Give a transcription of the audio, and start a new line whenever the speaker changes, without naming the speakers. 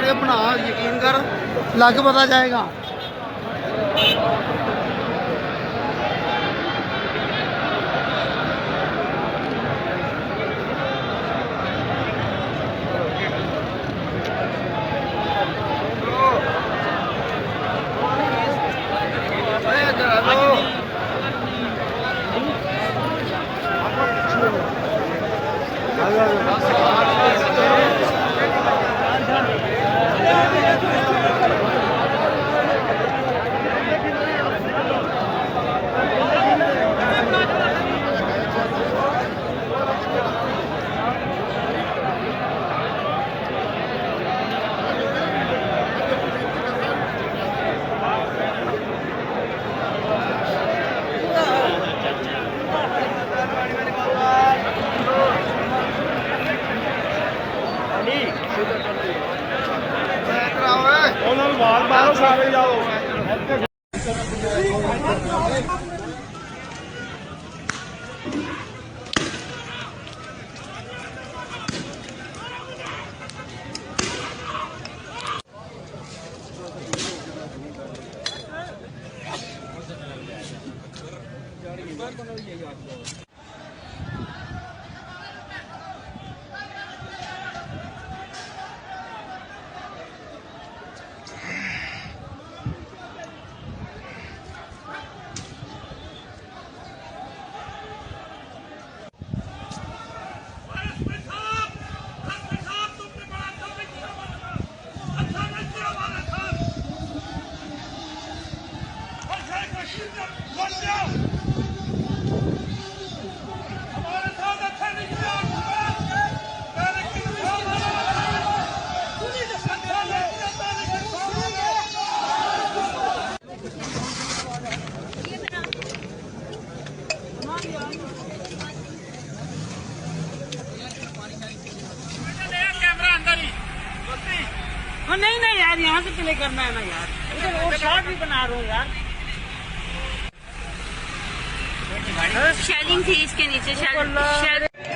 ਕਰਕੇ ਬਣਾ, ਯਕੀਨ ਕਰ, ਲੱਗ ਪਤਾ ਜਾਏਗਾ।
ਉਹਨਾਂ ਨੂੰ ਬਾਲ ਮਾਰੋ, ਸਾਰੇ ਜਾਓ।
नहीं नहीं यार, यहाँ से प्ले करना है ना यार, इधर और शॉट भी बना रहा हूँ यार।
शेलिंग थी इसके नीचे, शेलिंग